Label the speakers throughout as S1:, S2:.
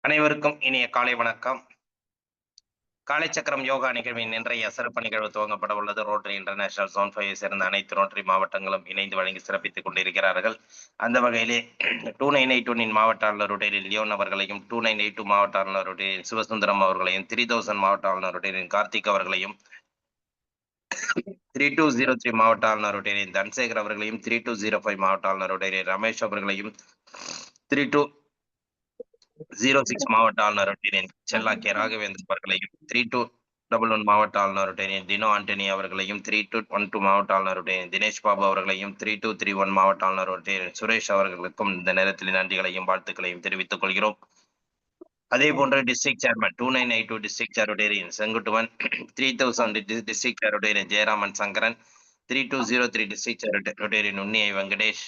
S1: அனைவருக்கும் இனிய காலை வணக்கம். காலை சக்கரம் யோகா நிகழ்வின் இன்றைய சிறப்பு நிகழ்வு துவங்கப்பட உள்ளது. ரோட்டரி இன்டர்நேஷனல் ஜோன் 5 சேர்ந்த அனைத்து ரோட்டரி மாவட்டங்களும் இணைந்து வழங்கி சிறப்பித்துக் கொண்டிருக்கிறார்கள். அந்த வகையிலே 2981 மாவட்ட ஆளுநர் ரோட்டரியில் லியோன் அவர்களையும், 2982 மாவட்ட ஆளுநர் ரோட்டரியில் சிவசுந்தரம் அவர்களையும், 3000 மாவட்ட ஆளுநர் ரோட்டரியின் கார்த்திக் அவர்களையும், 3203 மாவட்ட ஆளுநர் ரோட்டரியின் தன்சேகர் அவர்களையும், 3205 மாவட்ட ஆளுநர் ரோட்டரியின் ரமேஷ் அவர்களையும், 3206 மாவட்ட ஆளுநர் செல்லா கே ராகவேந்தர் அவர்களையும், 3211 மாவட்ட ஆளுநர் டினோ ஆண்டனி அவர்களையும், 3212 மாவட்ட ஆளுநர் தினேஷ் பாபு அவர்களையும், 3231 மாவட்ட ஆளுநர் சுரேஷ் அவர்களுக்கும் இந்த நேரத்தில் நன்றிகளையும் வாழ்த்துக்களையும் தெரிவித்துக் கொள்கிறோம். அதே போன்ற டிஸ்ட்ரிக்ட் சேர்மன் 2982 டிஸ்ட்ரிக்ட் சேரோடேரியன் செங்குட்டுவன், 3000 டிஸ்ட்ரிக்ட் சேரோடேரியன் ஜெயராமன் சங்கரன், 3203 டிஸ்ட்ரிக்ட் சேரோடேரியன் உன்னியை Venkatesh,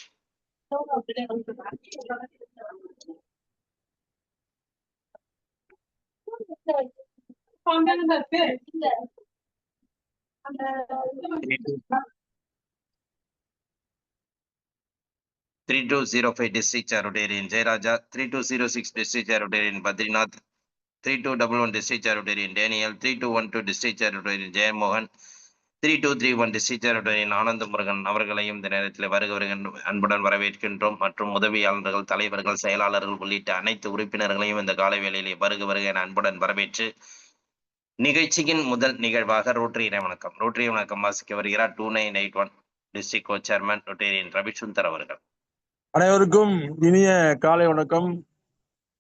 S1: 3205 district Charodarian Jayaraja, 3206 district Charodarian Badrinath, 3211 district Charodarian Daniel, 3212 district Charodarian Jayamohan, 3231 district Charodarian ஆனந்த முருகன் அவர்களையும் இந்த நேரத்தில் வருகிறவர்கள் அன்புடன் வரவேற்கின்றோம். மற்றும் உதவியாளர்கள், தலைவர்கள், செயலாளர்கள் உள்ளிட்ட அனைத்து உறுப்பினர்களையும் இந்த காலை வேளையிலே வருக என அன்புடன் வரவேற்று நிகழ்ச்சியின் முதல் நிகழ்வாக ரோட்டரி வணக்கம் வாசிக்க வருகிறார் 2981 டிஸ்ட்ரிக்ட் கோ சேர்மன் ரோட்டரியன் ரவிசுந்தர் அவர்கள்.
S2: அனைவருக்கும் இனிய காலை வணக்கம்.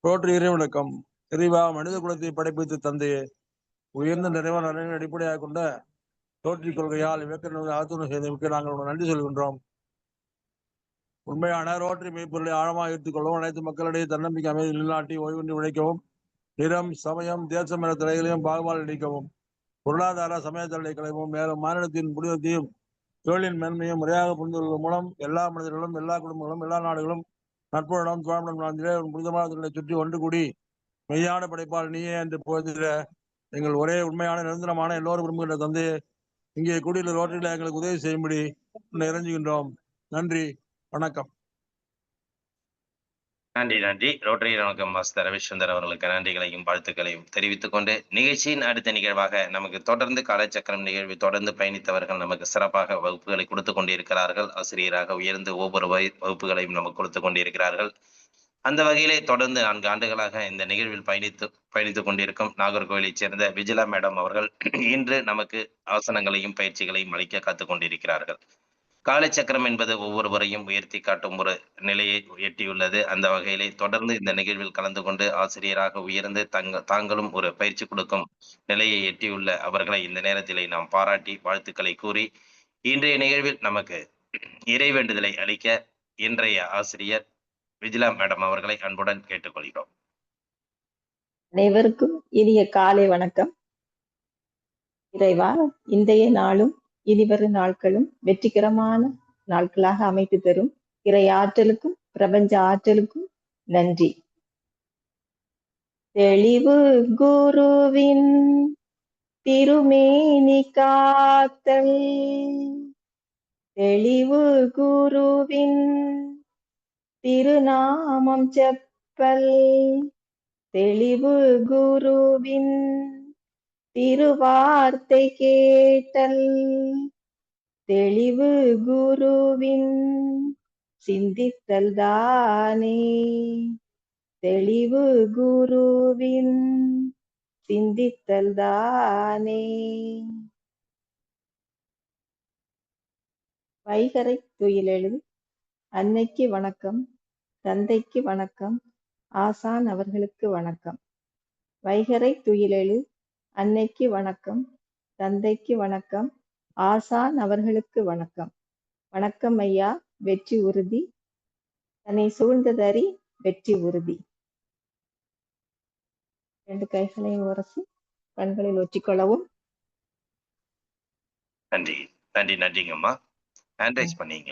S2: ரோட்டரி இறை வணக்கம். இறைவா, மனித குலத்தை படைப்பித்து தந்து உயர்ந்த நிறைவான நலனை அடிப்படையாக கொண்ட ரோட்டரி கொள்கையால் ஆத்துணை செய்தமைக்கு நாங்கள் நன்றி சொல்கின்றோம். உண்மையான ரோட்டரி மெய்ப்பொருளை ஆழமாக எடுத்துக்கொள்ளவும், அனைத்து மக்களிடையே தன்னம்பிக்கை அமைதி நிலைநாட்டி ஓய்வின்றி உழைக்கவும், நிறம், சமயம், தேசம் என தலைகளையும் பாகுபாடு நீக்கவும், பொருளாதார சமய தடை களைவும், மேலும் மாநிலத்தின் புனிதத்தையும் தொழிலின் மேன்மையும் முறையாக புரிந்து கொள்வதன் மூலம் எல்லா மனிதர்களும், எல்லா குடும்பங்களும், எல்லா நாடுகளும் நட்புடன் தோழனும் நான்கிலே புனிதமான தொழிலை சுற்றி ஒன்று கூடி மெய்யான படைப்பால் நீயே என்று போதிற எங்கள் ஒரே உண்மையான நிரந்தரமான எல்லோரும் விரும்புகின்ற தந்தை இங்கே கூடியுள்ள ரோட்டரியில் எங்களுக்கு உதவி செய்யும்படி இறைஞ்சுகின்றோம். நன்றி, வணக்கம்.
S1: நன்றி. ரோட்டரி வணக்கம் மாஸ்டர் ரவிசுந்தர் அவர்களுக்கு நன்றிகளையும் வாழ்த்துக்களையும் தெரிவித்துக் கொண்டு நிகழ்ச்சியின் அடுத்த நிகழ்வாக நமக்கு தொடர்ந்து காலச்சக்கரம் நிகழ்வு தொடர்ந்து பயணித்தவர்கள் நமக்கு சிறப்பாக வகுப்புகளை கொடுத்து கொண்டிருக்கிறார்கள். ஆசிரியராக உயர்ந்து ஒவ்வொரு வகுப்புகளையும் நமக்கு கொடுத்து கொண்டிருக்கிறார்கள். அந்த வகையிலே தொடர்ந்து 4 ஆண்டுகளாக இந்த நிகழ்வில் பயணித்துக் கொண்டிருக்கும் நாகர்கோவிலைச் சேர்ந்த விஜிலா மேடம் அவர்கள் இன்று நமக்கு ஆசனங்களையும் பயிற்சிகளையும் அளிக்க காத்துக் கொண்டிருக்கிறார்கள். காலச்சக்கரம் என்பது ஒவ்வொருவரையும் உயர்த்தி காட்டும் ஒரு நிலையை எட்டியுள்ளது. அந்த வகையிலே தொடர்ந்து இந்த நிகழ்வில் கலந்து கொண்டு ஆசிரியராக உயர்ந்து தாங்களும் ஒரு பயிற்சி கொடுக்கும் நிலையை எட்டியுள்ள அவர்களை இந்த நேரத்திலே நாம் பாராட்டி வாழ்த்துக்களை கூறி இன்றைய நிகழ்வில் நமக்கு இறைவேண்டுதலை அளிக்க இன்றைய ஆசிரியர் விஜிலா மேடம் அவர்களை அன்புடன் கேட்டுக்கொள்கிறோம்.
S3: அனைவருக்கும் இனிய காலை வணக்கம். இறைவா, இன்றைய நாளும் இனிவரும் நாட்களும் வெற்றிகரமான நாட்களாக அமைத்து தரும் இறை ஆற்றலுக்கும் பிரபஞ்ச ஆற்றலுக்கும் நன்றி. தெளிவு குருவின் திருமேனி காத்தல், தெளிவு குருவின் திருநாமம் செப்பல், தெளிவு குருவின் திருவார்த்தை கேட்டல், தெளிவு குருவின் சிந்தித்தல் தானே, தெளிவு குருவின் சிந்தித்தல் தானே. வைகறை துயிலெழு அன்னைக்கு வணக்கம், தந்தைக்கு வணக்கம், ஆசான் அவர்களுக்கு வணக்கம். வைகறை துயிலெழு அன்னைக்கு வணக்கம், தந்தைக்கு வணக்கம், ஆசான் அவர்களுக்கு வணக்கம். வணக்கம் ஐயா, வெற்றி உறுதி, தன்னை சூழ்ந்ததறி வெற்றி உறுதி. 2 கைகளையும் உரசி கண்களில் ஒற்றிக்கொள்ளவும்.
S1: நன்றிங்கம்மா. ஹேண்ட் ரைஸ் பண்ணீங்க.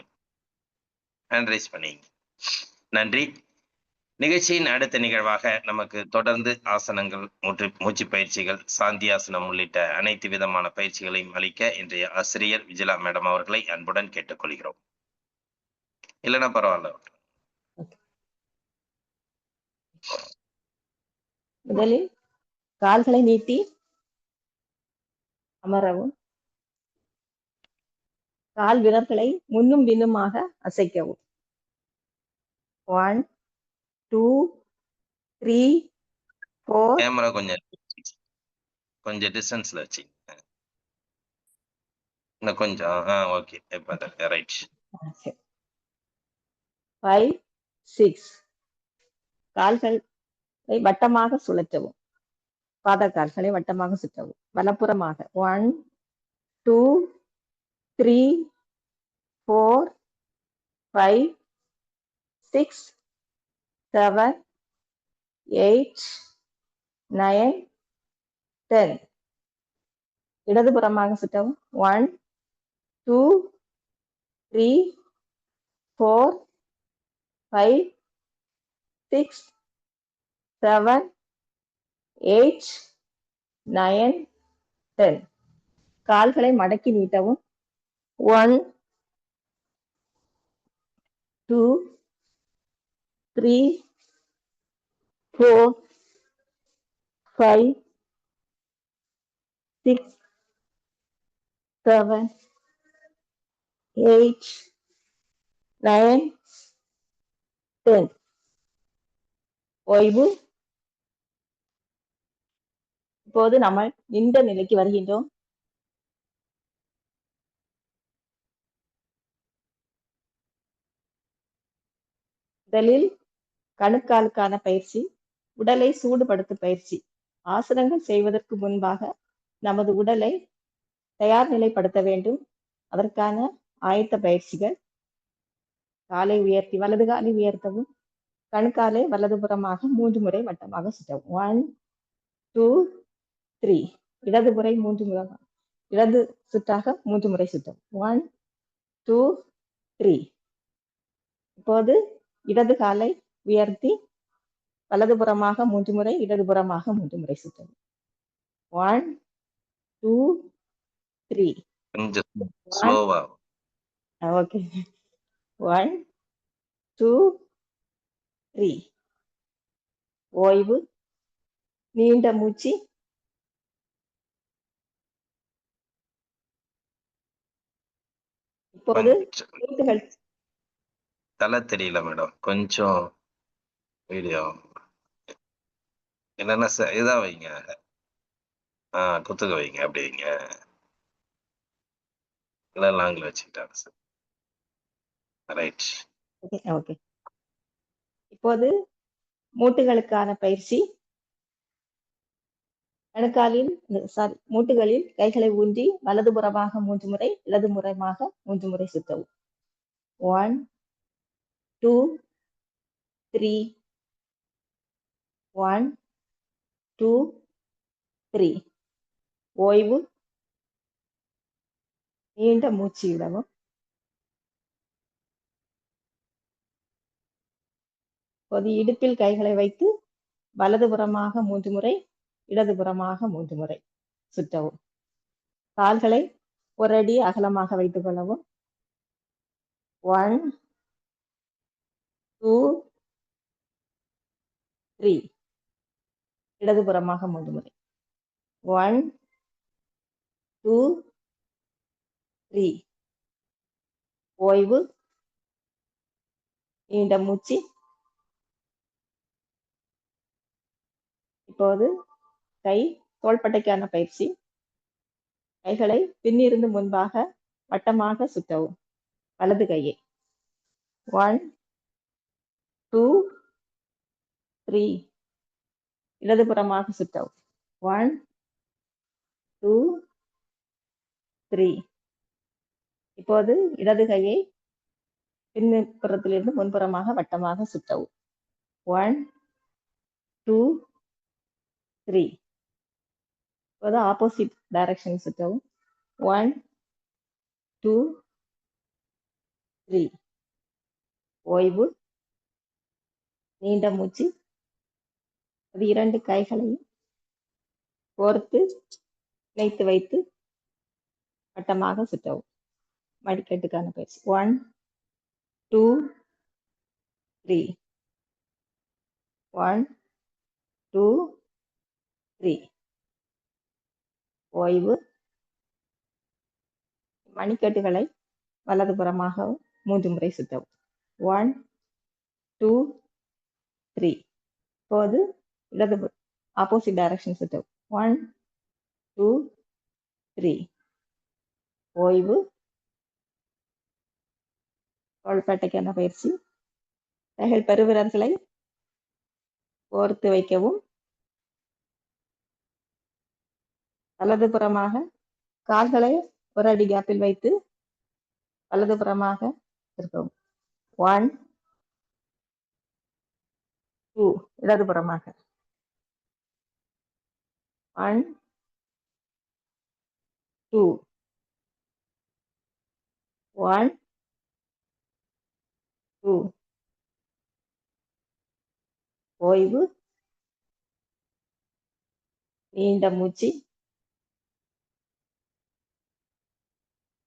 S1: நன்றி. நிகழ்ச்சியின் அடுத்த நிகழ்வாக நமக்கு தொடர்ந்து ஆசனங்கள், மூச்சு பயிற்சிகள், சாந்தியாசனம் உள்ளிட்ட அனைத்து விதமான பயிற்சிகளையும் அளிக்க இன்றைய ஆசிரியர் விஜிலா மேடம் அவர்களை அன்புடன் கேட்டுக்கொள்கிறோம். இல்லைன்னா பரவாயில்ல.
S3: முதலில் கால்களை நீட்டி அமரவும். கால் விரல்களை முன்னும் பின்னுமாக அசைக்கவும். 1 2 3 4
S1: கேமரா கொஞ்சம் டிஸ்டன்ஸ்ல வச்சுங்க. இன்னும் கொஞ்சம் ஓகே. ரைட்.
S3: 5 6 கால்களை வட்டமாக சுழற்றவும். பாதக்கால்களை வட்டமாக சுற்றவும். வலப்புறமாக 1 2 3 4 5 6 7 8 9 10 இடதுபுறமாக சுற்றவும். 1 2 3 4 5 6 7 8 9 10 கால்களை மடக்கி நீட்டவும். 1 2 3 4 5 6 7 8 9 10 ஓய்வு. இப்போது நம்ம நின்ற நிலைக்கு வருகின்றோம். முதலில் கணுக்காலுக்கான பயிற்சி, உடலை சூடுபடுத்தும் பயிற்சி. ஆசனங்கள் செய்வதற்கு முன்பாக நமது உடலை தயார் நிலைப்படுத்த வேண்டும். அதற்கான ஆயத்த பயிற்சிகள். காலை உயர்த்தி வலது காலை உயர்த்தவும். கணுக்காலை வலதுபுறமாக 3 முறை வட்டமாக சுற்றவும். 1 2 3 இடதுபுறை 3 முறை, இடது சுற்றாக 3 முறை சுற்றவும். 1 2 3. இப்போது இடது காலை உயர்த்தி வலதுபுறமாக 3 முறை, இடதுபுறமாக 3 முறை சுற்றவும். 1 2 3.
S1: கொஞ்சம் ஸ்லோவா.
S3: ஓகே. 1 2 3. ஓய்வு. நீண்ட மூச்சு. இப்போது மூட்டுகள்
S1: தலை தெரியல மேடம். கொஞ்சம் வீடியோ என்னன்னா இதா வைங்க. குத்துக்க வைங்க. அப்படி வைங்க. இல்லை லாங்கில் வச்சுக்கிட்டாங்க சார். ரைட்.
S3: ஓகே. இப்போது மூட்டுகளுக்கான பயிற்சி. மூட்டுகளில் கைகளை ஊன்றி வலதுபுறமாக 3 முறை, இடதுபுறமாக 3 முறை சுற்றவும். 1 2 3. 1 2 3. ஓய்வு. நீண்ட மூச்சு விடவும். இப்போது இடுப்பில் கைகளை வைத்து வலதுபுறமாக 3 முறை, இடதுபுறமாக 3 முறை சுற்றவும். கால்களை ஒரு அடி அகலமாக வைத்துக் கொள்ளவும். 1 2 3. இடதுபுறமாக 3 முறை. 1 2 3. ஓய்வு. நீண்ட மூச்சு. இப்போது கை தோள்பட்டைக்கான பயிற்சி. கைகளை பின்னிருந்து முன்பாக வட்டமாக சுற்றவும். வலது கையை 1 2 3. இடதுபுறமாக சுற்றவும். 1 2 3. இப்போது இடது கையை பின்புறத்திலிருந்து முன்புறமாக வட்டமாக சுற்றவும். 1 2 3. இப்போது ஆப்போசிட் டைரக்ஷன் சுற்றவும். 1 2 3. ஓய்வு. நீண்ட மூச்சு. அது 2 கைகளையும் கோர்த்து இணைத்து வைத்து வட்டமாக சுற்றவும். மடிக்கட்டுக்கான பயிற்சி. 1 2 3. 1 2 3. ஓய்வு. மணிக்கட்டுகளை வலதுபுறமாக 3 முறை சுற்றவும். 1, 2, 3. இப்போது இடது ஆப்போசிட் டைரக்ஷன் சுற்றவும். 1, 2, 3. ஓய்வு. தோள்பட்டைக்கான பயிற்சி. கைகள் பெருவிரல்களை கோர்த்து வைக்கவும். வலதுபுறமாக கால்களை ஒரு அடி கேப்பில் வைத்து வலதுபுறமாக திருப்பவும். 1, 2. இடதுபுறமாக. 1, 2. 1, 2. ஓய்வு. நீண்ட மூச்சு.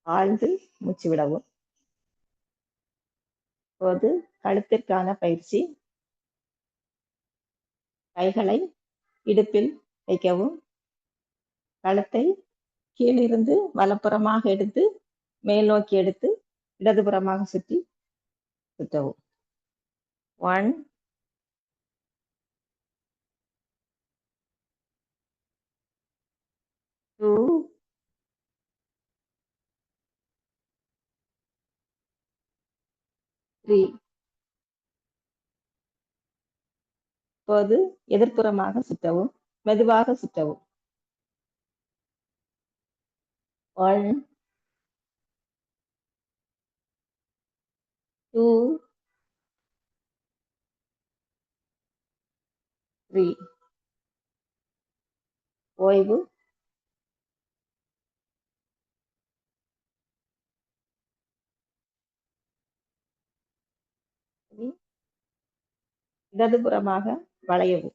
S3: ஆழ்ந்து மூச்சு விடவும். இப்போது கழுத்திற்கான பயிற்சி. கைகளை இடுப்பில் வைக்கவும். கழுத்தை கீழிருந்து வலப்புறமாக எடுத்து மேல் நோக்கி எடுத்து இடதுபுறமாக சுற்றவும். 1, 2, 3. இப்போது எதிர்ப்புறமாக சுற்றவும். மெதுவாக சுற்றவும். 1, 2, 3. ஓய்வு. இடதுபுறமாக வளையவும்.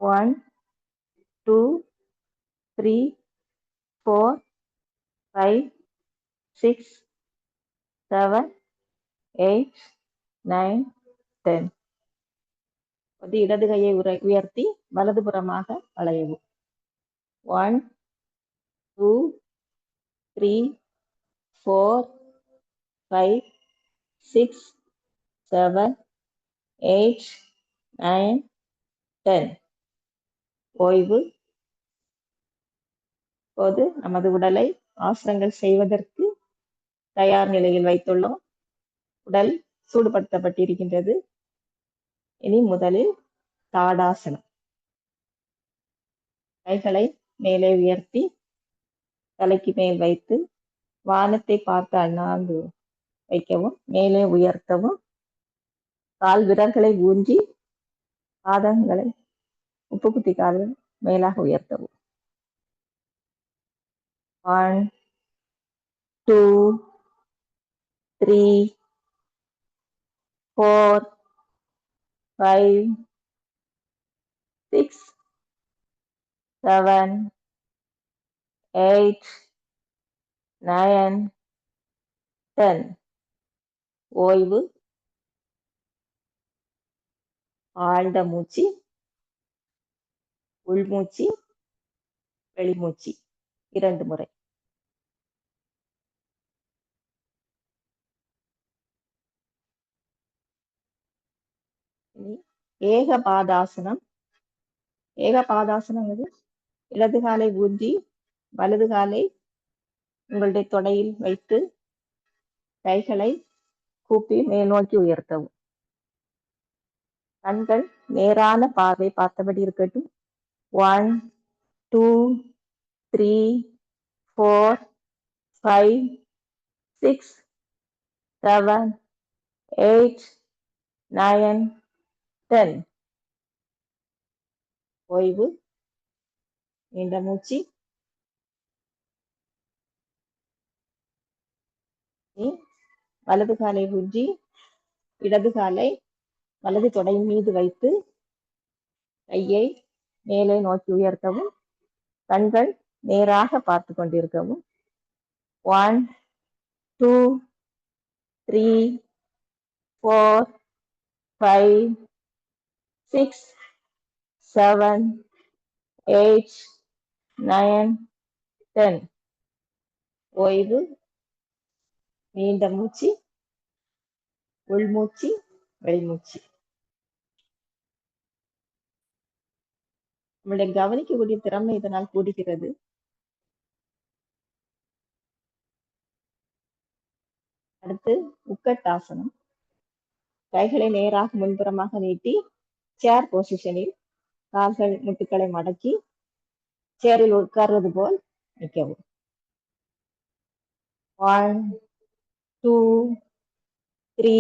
S3: 1, 2, 3, 4, 5, 6, 7, 8, 9, 10. இடது கையை உயர்த்தி வலதுபுறமாக வளையவும். 1, 2, 3, 4, 5, 6, 7, 8, 9, 10. ஓய்வு. இப்போது நமது உடலை ஆசனங்கள் செய்வதற்கு தயார் நிலையில் வைத்துள்ளோம். உடல் சூடுபடுத்தப்பட்டிருக்கின்றது. இனி முதலில் தாடாசனம். கைகளை மேலே உயர்த்தி தலைக்கு மேல் வைத்து வானத்தை பார்த்து அண்ணாந்து வைக்கவும். மேலே உயர்த்தவும். கால் விரல்களை ஊன்றி பாதங்களை உப்பு குத்தி கால்கள் மேலாக உயர்த்தவும். 1, 2, 3, 4, 5, 6, 7, 8, 9, 10. ஓய்வு. ஆழ்ந்த மூச்சு. உள்மூச்சு, வெளிமூச்சு 2 முறை. ஏகபாதாசனம். ஏகபாதாசனம் இடது காலை ஊன்றி வலது காலை உங்களுடைய தொடையில் வைத்து கைகளை கூப்பி மேல் நோக்கி உயர்த்தவும். கண்கள் நேரான பார்வை பார்த்தபடி இருக்கட்டும். 1, 2, 3, 4, 5, 6, 7, 8, 9, 10. ஓய்வு. நீண்ட மூச்சு. வலது காலை ஊன்றி இடது காலை வலது தொடை மீது வைத்து கையை மேலே நோக்கி உயர்த்தவும். கண்கள் நேராக பார்த்து கொண்டிருக்கவும். 1, 2, 3, 4, 5, 6, 7, 8, 9, 10. ஓய்வு. நீண்ட மூச்சு, உள்மூச்சு, வெளிமூச்சு. நம்முடைய கவனிக்கக்கூடிய திறமை இதனால் கூடுகிறது. அடுத்து உக்கட்டாசனம். கைகளை நேராக முன்புறமாக நீட்டி சேர் பொசிஷனில் கால்கள் முட்டுக்களை மடக்கி சேரில் உட்கார்வது போல் நிற்கவும். 1, 2, 3,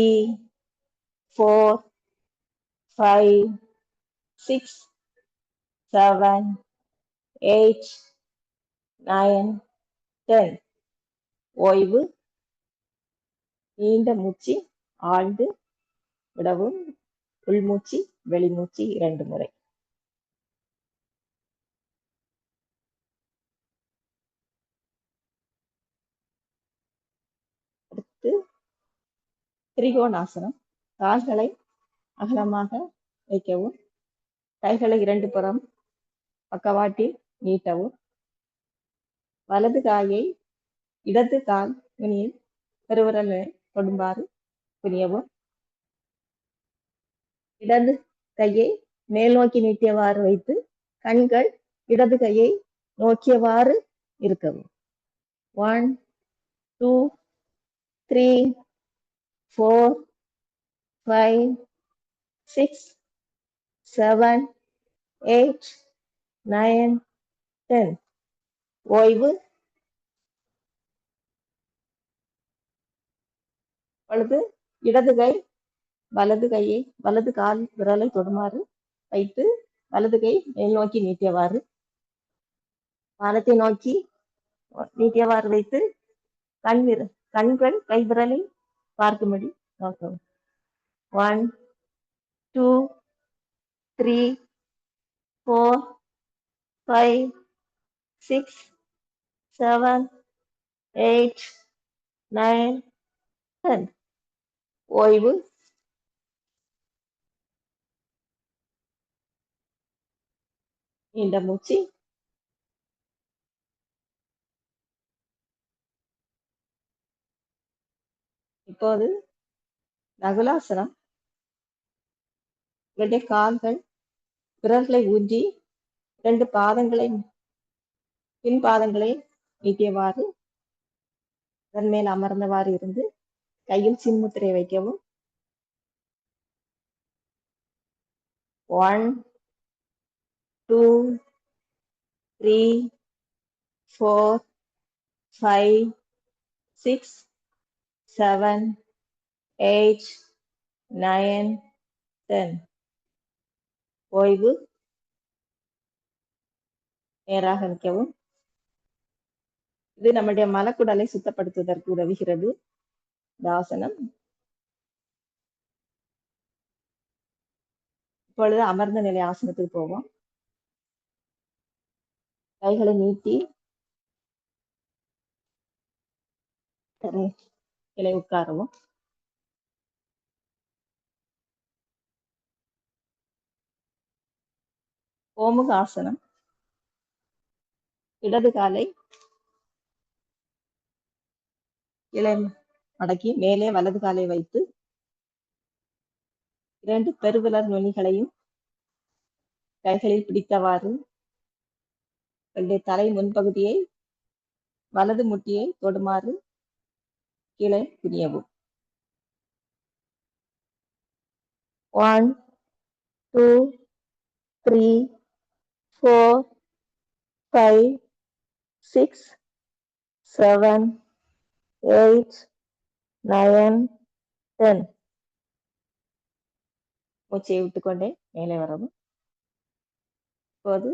S3: 4, 5, 6, 7, 8, 9, 10. ஓய்வு. நீண்ட மூச்சு ஆழ்ந்து விடவும். உள்மூச்சு வெளிமூச்சு 2 முறை. அடுத்து திரிகோணாசனம். கால்களை அகலமாக வைக்கவும். கைகளை 2 புறம் பக்கவாட்டில் நீட்டவும். வலது காயை இடது கால் நுனியில் பெருவிரலை தொடுமாறு குனியவும். இடது கையை மேல் நோக்கி நீட்டியவாறு வைத்து கண்கள் இடது கையை நோக்கியவாறு இருக்கவும். 1, 2, 3, 4, 5, 6, 7, 8, 9, 10. ஓய்வு. பொழுது இடது கை வலது கால் விரலை தொடுமாறு வைத்து வலது கை மேல் நோக்கி நீட்டியவாறு வானத்தை நோக்கி நீட்டியவாறு வைத்து கண்கள் கை விரலை பார்க்கும்படி நோக்கவும். 1, 2, 3, 4, 5, 6, 7, 8, 9, 10. ஓய்வு. நீண்ட மூச்சு. இப்போது நகுலாசனம். உங்களுடைய கால்கள் விரல்களை ஊன்றி 2 பாதங்களை பின் பாதங்களை நீட்டியவாறு அதன் மேல் அமர்ந்தவாறு இருந்து கையில் சின்முத்திரை வைக்கவும். 1, 2, 3, 4, 5, 6, 7, 8, 9, 10. ஓய்வு. நேராக நிற்கவும். இது நம்முடைய மலக்குடலை சுத்தப்படுத்துவதற்கு உதவுகிறது இந்த ஆசனம். இப்பொழுது அமர்ந்த நிலை ஆசனத்துக்கு போவோம். கைகளை நீட்டி கீழே உட்காரவும். கோமுக ஆசனம். இடது காலை கீழே மடக்கி மேலே வலது காலை வைத்து 2 பெருவிரல் நுனிகளையும் கைகளில் பிடித்தவாறு தலை முன்பகுதியை வலது முட்டியை தொடுமாறு கீழே குனியவும். 1, 2, 3, 4, 5, 6, 7, 8, 9, 10. மூச்சை விட்டுக்கொண்டே மேலே வரவும். இப்போது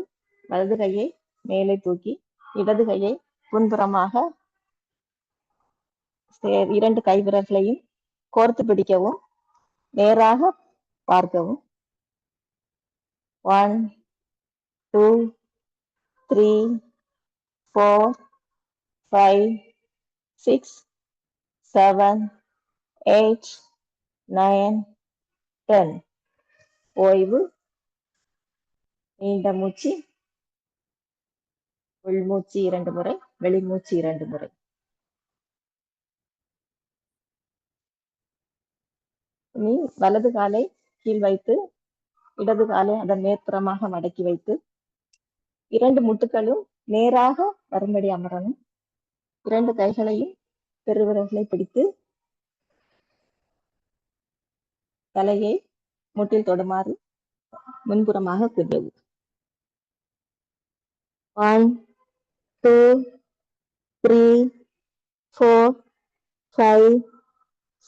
S3: வலது கையை மேலே தூக்கி இடது கையை புன்புறமாக 2 கை விரல்களையும் கோர்த்து பிடிக்கவும். நேராக பார்க்கவும். 1, 2, 3, 4, 5, 6, 7, 8, 9, 10. ஓய்வு. நீண்ட மூச்சு, உள்மூச்சு 2 முறை, வெளிமூச்சு 2 முறை. இனி வலது காலை கீழ் வைத்து, இடது காலை அதன் மேற்புறமாக மடக்கி வைத்து, 2 முட்டுகளும் நேராக வரும்படி அமரணும். 2 கைகளையும் பெருவிரல்களை பிடித்து தலையை முட்டில் தொடுமாறு முன்புறமாக குனியவும். 1, 2, 3, 4, 5,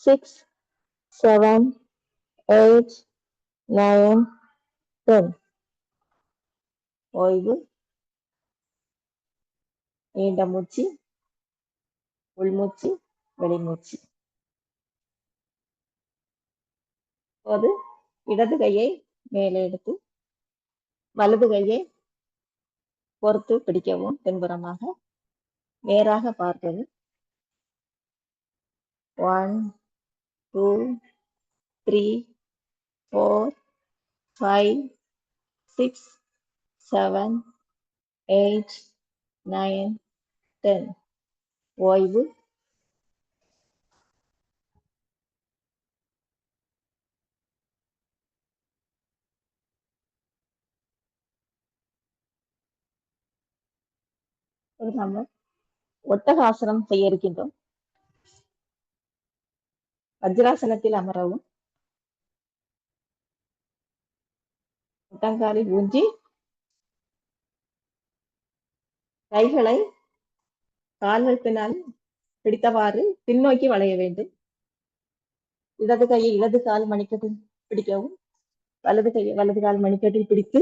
S3: 6, 7, 8, 9, 10. ஓய்வு. நீண்ட மூச்சு, உள்மூச்சு, வெளிமூச்சு. இப்போது இடது கையை மேலே எடுத்து வலது கையை பொறுத்து பிடிக்கவும். பின்புறமாக நேராக பார்க்கவும். 1, 2, 3, 4, 5, 6, 7, 8, 9, 10. ஓய்வு. நம்ம ஒட்டகாசனம் செய்ய இருக்கின்றோம். வஜ்ராசனத்தில் அமரவும். முட்டங்காலில் ஊன்றி கைகளை கால்கள் பின்னால் பிடித்தவாறு பின்னோக்கி வளைய வேண்டும். இடது கையை இடது கால் மணிக்கட்டில் பிடிக்கவும். வலது கையை வலது கால் மணிக்கட்டில் பிடித்து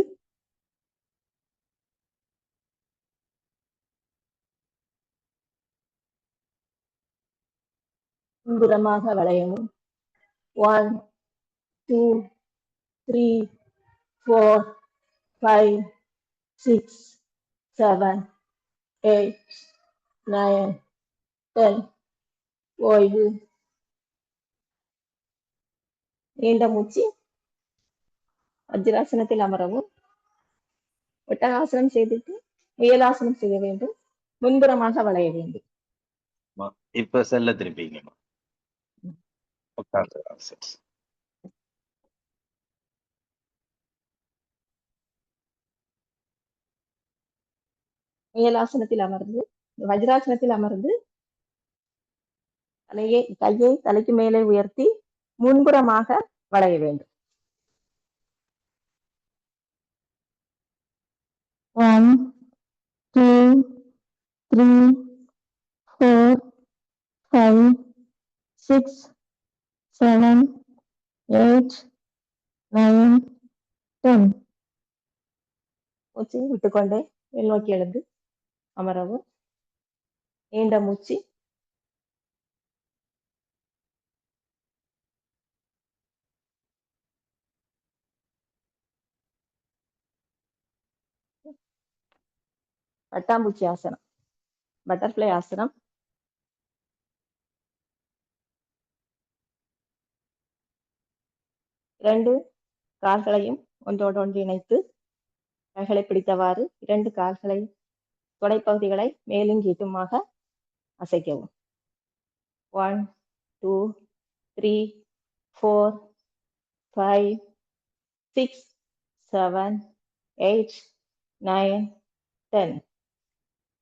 S3: முன்புறமாக வளையவும். 1, 2, 3, 4, 5, 6, 7, 8, 9, 10. ஓய்வு. நீண்ட மூச்சு. வஜ்ராசனத்தில் அமரவும். ஒட்டகாசனம் செய்துட்டு முயலாசனம் செய்ய வேண்டும். முன்புறமாக வளைய வேண்டும்.
S1: இப்ப செல்ல திருப்பிங்கம்மா. உட்கார்ந்து சரி.
S3: முயலாசனத்தில் அமர்ந்து வஜ்ராசனத்தில் அமர்ந்து கையை தலைக்கு மேலே உயர்த்தி முன்புறமாக வளைய வேண்டும். 1, 2, 3, 4, 5, 6, 7, 8, 9, 10. மூச்சை விட்டுக்கொண்டே மேல் நோக்கி எழுந்து அமரவும். நீண்ட மூச்சு. பட்டாம்பூச்சி ஆசனம், பட்டர்ஃப்ளை ஆசனம். இரண்டு கால்களையும் ஒன்றோடு ஒன்று இணைத்து கைகளை பிடித்தவாறு 2 கால்களை தொடைப்பகுதிகளை மேலும் கீட்டுமாக அசைக்கவும். 1, 2, 3, 4, 5, 6, 7, 8, 9, 10.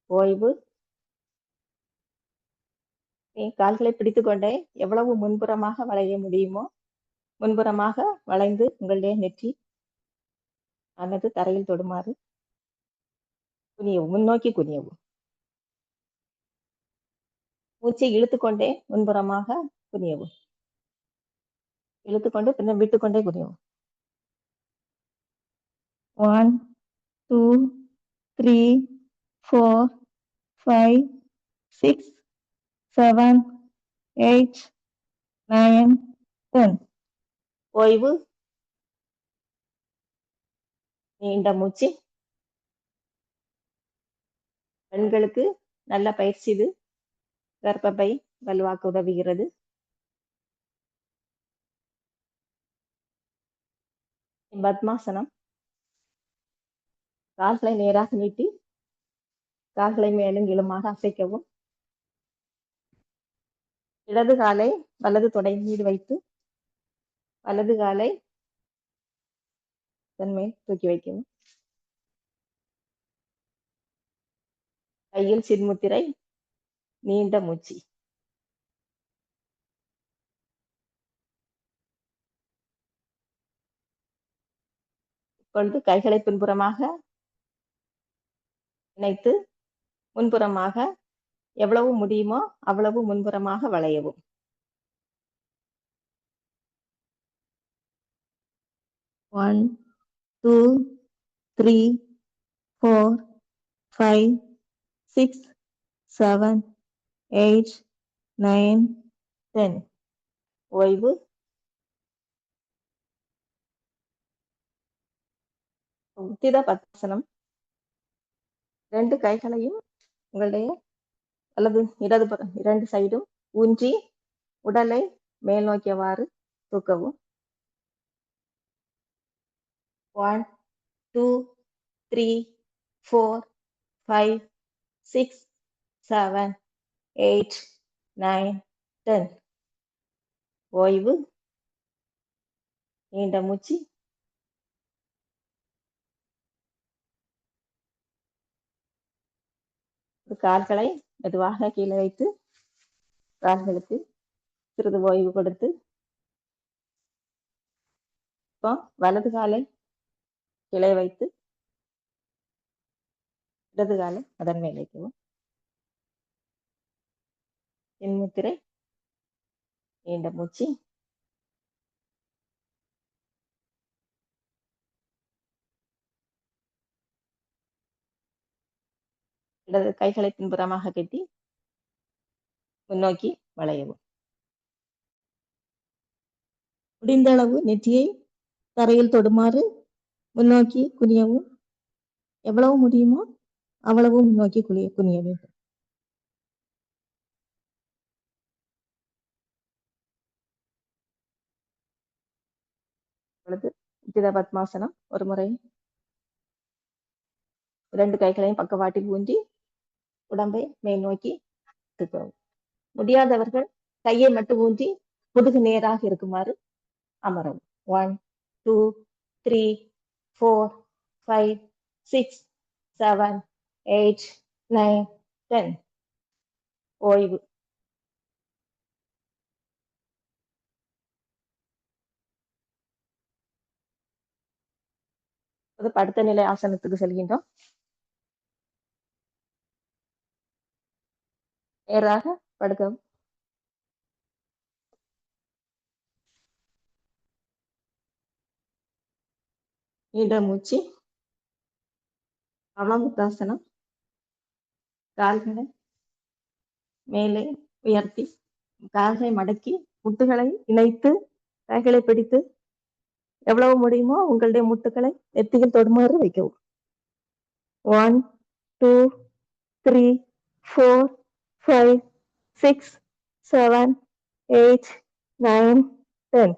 S3: ஓய்வு. கால்களை பிடித்துக்கொண்டே எவ்வளவு முன்புறமாக வளைய முடியுமோ முன்புறமாக வளைந்து உங்களுடைய நெற்றி அல்லது தரையில் தொடுமாறு குனியவும். முன்னோக்கி குனியவும். மூச்சை இழுத்துக்கொண்டே முன்புறமாக குனியவும். இழுத்துக்கொண்டு பின்னர் விட்டுக்கொண்டே குனியவும். 1, 2, 3, 4, 5, 6, 7, 8, 9, 10. ஓய்வு. நீண்ட மூச்சு. பெண்களுக்கு நல்ல பயிற்சி இது. கர்ப்பப்பை வலுவாக்க உதவுகிறது. பத்மாசனம். கால்களை நேராக நீட்டி கால்களை மேலும் கீழுமாக அசைக்கவும். இடது காலை வலது தொடை மீது வைத்து வலது காலை தன்மேல் தூக்கி வைக்கவும். கையில் சின்முத்திரை, நீண்ட மூச்சு. இப்பொழுது கைகளை பின்புறமாக இணைத்து முன்புறமாக எவ்வளவு முடியுமோ அவ்வளவு முன்புறமாக வளையவும். 1 2 3 4 5 6 7 8 9 10. ஓய்வு. உத்தித பத்மாசனம். 2 கைகளையும் உங்களுடைய அல்லது இடது பக்கம் 2 சைடும் ஊன்றி உடலை மேல் நோக்கியவாறு தூக்கவும். 1 2 3 4 5 6 7 8 9 10. ஓய்வு. நீண்ட மூச்சு. கால்களை மெதுவாக கீழே வைத்து கால்களுக்கு சிறிது ஓய்வு கொடுத்து இப்போ வலது காலை கீழே வைத்து இடது காலை அதன் மேல் வைக்கவும். சின்முத்திரை, நீண்ட மூச்சு. இடது கைகளை பின்புறமாக கட்டி முன்னோக்கி வளையவும். முடிந்த அளவு நெற்றியை தரையில் தொடுமாறு முன்னோக்கி குனியவும். எவ்வளவு முடியுமோ அவ்வளவு முன்னோக்கி குனிய வேண்டும். உத்தித பத்மாசனம் ஒரு முறை 2 கைகளையும் பக்கவாட்டில் ஊன்றி உடம்பை மேல் நோக்கி தூக்கவும். முடியாதவர்கள் கையை மட்டும் ஊன்றி முதுகு நேராக இருக்குமாறு அமரவும். 1 2 3 4 5 6 7 8 9 10. ஓய்வு. படுத்த நிலை ஆசனத்துக்கு செல்கின்றோம். நேராக படுக்கவும். நீண்ட மூச்சு. அவலமுத்தாசனம். கால்களை மேலே உயர்த்தி கால்களை மடக்கி முட்டுகளை இணைத்து கைகளை பிடித்து எவ்வளவு முடியுமோ உங்களுடைய முட்டுகளை நெத்தியில் தொடுமாறு வைக்கவும். 1 2 3 4 5 6 7 8 9 10.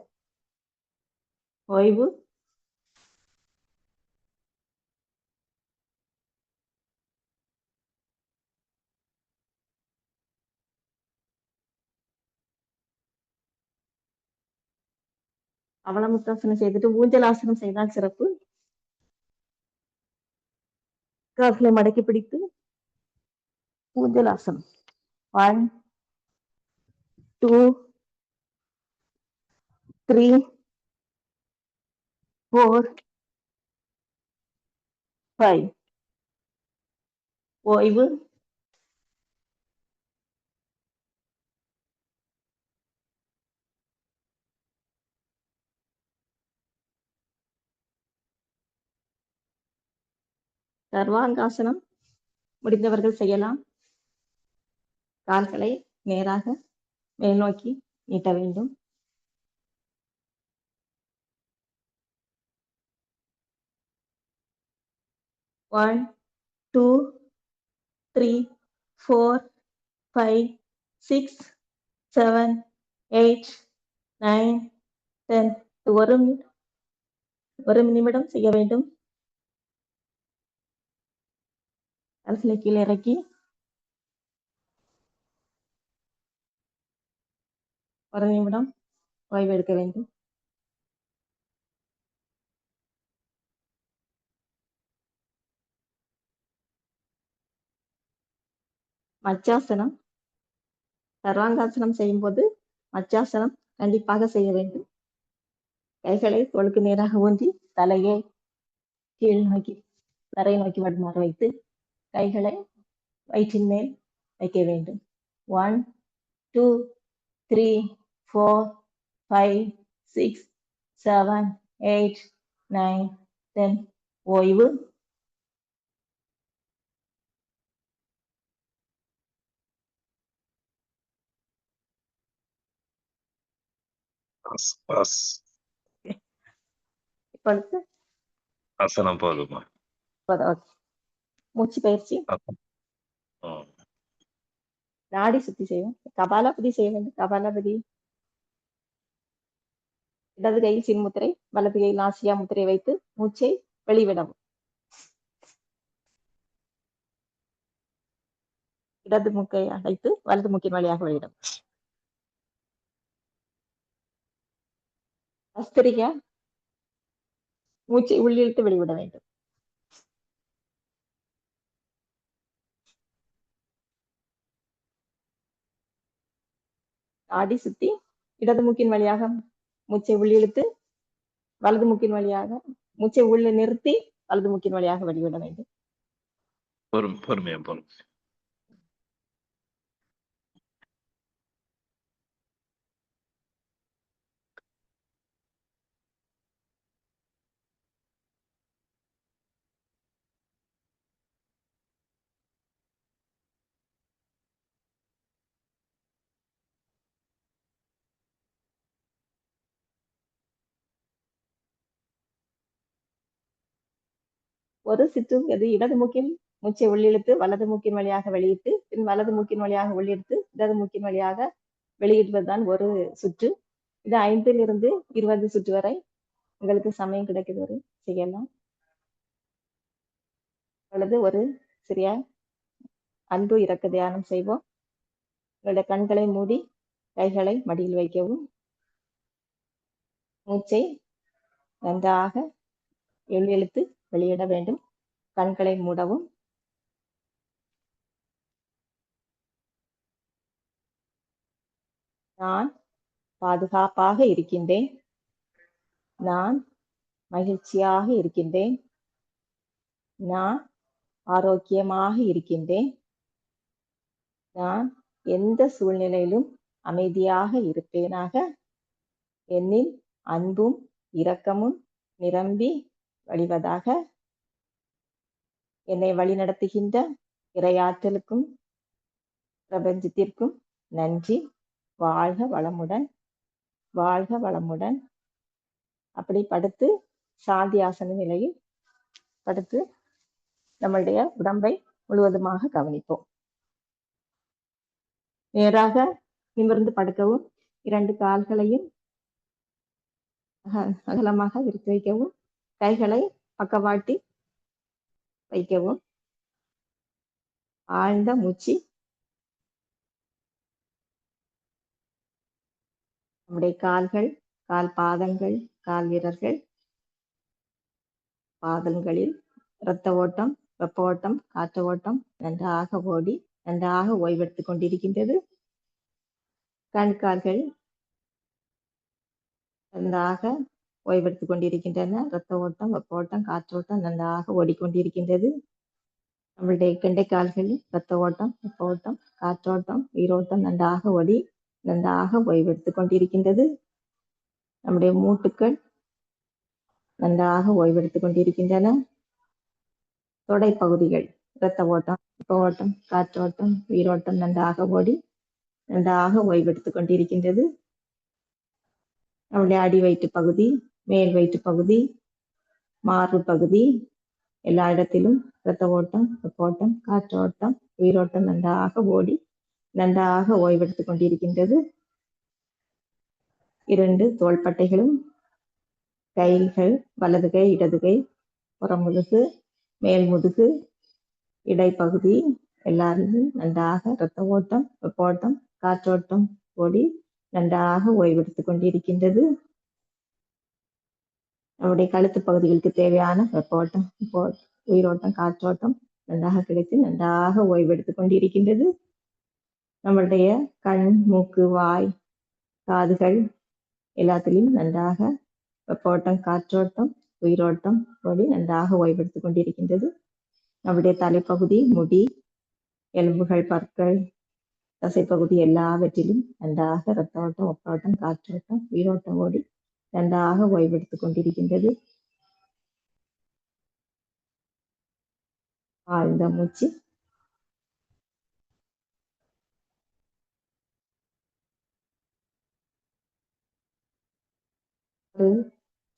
S3: ஓய்வு. அவலமுத்தாசனம் செய்துட்டு ஊஞ்சல் ஆசனம் செய்தால் சிறப்பு. கால்களை மடக்கி பிடித்து ஊஞ்சல் ஆசனம். 1 2 3 4 5. ஓய்வு. சர்வாங்காசனம் முடிந்தவர்கள் செய்யலாம். கால்களை நேராக மேல் நோக்கி நீட்ட வேண்டும். One, 2, 3, 4, 5, 6, 7, 8, 9, 10. ஒரு நிமிடம் செய்ய வேண்டும். கால்களை கீழே இறக்கி ஒரு நிமிடம் ஓய்வு எடுக்க வேண்டும். மச்சாசனம். சர்வாங்காசனம் செய்யும் போது மச்சாசனம் கண்டிப்பாக செய்ய வேண்டும். கைகளை தோளுக்கு நேராக ஊன்றி தலையை கீழ் நோக்கி தரை நோக்கி வருமாறு வைத்து கைகளை வயிற்றின் மேல் வைக்க வேண்டும். 1 2 3 4 5 6 7 8 9 10. ஓய்வு. இப்பொழுது
S1: ஆசனம் போதுமா?
S3: மூச்சு பயிற்சி. நாடி சுத்தி செய்வோம். கபாலபதி செய்ய வேண்டும். கபாலபதி. இடது கையில் சின்முத்திரை, வலது கையில் ஆசியா முத்திரை வைத்து மூச்சை வெளிவிடவும். இடது மூக்கை அடைத்து வலது மூக்கின் வழியாக வெளியிடும். அஸ்திரிகா. மூச்சை உள்ளிழுத்து வெளிவிட வேண்டும். நாடி சுத்தி இடது மூக்கின் வழியாக மூச்சை உள்ளிழுத்து வலது மூக்கின் வழியாக மூச்சை உள்ள நிறுத்தி வலது மூக்கின் வழியாக வெளிவிட வேண்டும்.
S1: பொறுமையா பொறுமை.
S3: ஒரு சிற்றுவது இடது மூக்கில் மூச்சை உள்ளிழுத்து வலது மூக்கின் வழியாக வெளியிட்டு பின் வலது மூக்கின் வழியாக உள்ளிழுத்து இடது மூக்கின் வழியாக வெளியிடுவதுதான் ஒரு சுற்று. இது 5 இருந்து 20 சுற்று வரை உங்களுக்கு சமயம் கிடைக்கிறது வரை செய்யலாம். அல்லது ஒரு சிறிய அன்பு இரக்க தியானம் செய்வோம். உங்களுடைய கண்களை மூடி கைகளை மடியில் வைக்கவும். மூச்சை நன்றாக உள்ளிழுத்து வெளியிட வேண்டும். கண்களை மூடவும். நான் பாதுகாப்பாக இருக்கின்றேன். நான் மகிழ்ச்சியாக இருக்கின்றேன். நான் ஆரோக்கியமாக இருக்கின்றேன். நான் எந்த சூழ்நிலையிலும் அமைதியாக இருப்பேனாக. என்னில் அன்பும் இரக்கமும் நிரம்பி வழிவதாக. என்னை வழிநடத்துகின்ற இறையாற்றலுக்கும் பிரபஞ்சத்திற்கும் நன்றி. வாழ்க வளமுடன், வாழ்க வளமுடன். அப்படி படுத்து சாந்தி ஆசன நிலையில் படுத்து நம்மளுடைய உடம்பை முழுவதுமாக கவனிப்போம். நேராக நிமிர்ந்து படுக்கவும். 2 கால்களையும் அகலமாக விரித்து வைக்கவும். கைகளை பக்கவாட்டி வைக்கவும். ஆழ்ந்த மூச்சு. நம்முடைய கால்கள், கால் பாதங்கள், கால் வீரர்கள், பாதங்களில் இரத்த ஓட்டம், வெப்ப ஓட்டம், காற்று ஓட்டம் நன்றாக ஓடி நன்றாக ஓய்வெடுத்துக் கொண்டிருக்கின்றது. கண்கால்கள் நன்றாக ஓய்வெடுத்துக் கொண்டிருக்கின்றன. இரத்த ஓட்டம், வெப்ப ஓட்டம், காற்றோட்டம் நன்றாக ஓடிக்கொண்டிருக்கின்றது. நம்மளுடைய கெண்டைக்கால்கள் இரத்த ஓட்டம், வெப்ப ஓட்டம், காற்றோட்டம், உயிரோட்டம் நன்றாக ஓடி நன்றாக ஓய்வெடுத்துக் கொண்டிருக்கின்றது. நம்முடைய மூட்டுக்கள் நன்றாக ஓய்வெடுத்துக் கொண்டிருக்கின்றன. தொடை பகுதிகள் இரத்த ஓட்டம், வெப்ப ஓட்டம், காற்றோட்டம், உயிரோட்டம் நன்றாக ஓடி நன்றாக ஓய்வெடுத்துக் கொண்டிருக்கின்றது. நம்முடைய அடி வயிற்று பகுதி, மேல் வயிற்று பகுதி, மார்பு பகுதி எல்லா இடத்திலும் இரத்த ஓட்டம், வெப்ப ஓட்டம், காற்றோட்டம், உயிரோட்டம் நன்றாக ஓடி நன்றாக ஓய்வெடுத்துக் கொண்டிருக்கின்றது. 2 தோள்பட்டைகளும், கைகள், வலது கை, இடது கை, புறமுதுகு, மேல் முதுகு இடைப்பகுதி எல்லாரிலும் நன்றாக இரத்த ஓட்டம், வெப்ப ஓட்டம், காற்றோட்டம் ஓடி நன்றாக ஓய்வெடுத்துக் கொண்டிருக்கின்றது. நம்முடைய கழுத்து பகுதிகளுக்கு தேவையான வெப்ப ஓட்டம், உயிரோட்டம், காற்றோட்டம் நன்றாக கிடைத்து நன்றாக ஓய்வெடுத்துக் கொண்டிருக்கின்றது. நம்மளுடைய கண், மூக்கு, வாய், காதுகள் எல்லாத்திலும் நன்றாக வெப்ப ஓட்டம், காற்றோட்டம், உயிரோட்டம் ஓடி நன்றாக ஓய்வெடுத்துக் கொண்டிருக்கின்றது. நம்முடைய தலைப்பகுதி, முடி, எலும்புகள், பற்கள், தசைப்பகுதி எல்லாவற்றிலும் நன்றாக இரத்த ஓட்டம், வெப்போட்டம், காற்றோட்டம், உயிரோட்டம் ஓடி நன்றாக ஓய்வெடுத்துக் கொண்டிருக்கின்றது. ஆழ்ந்த மூச்சு.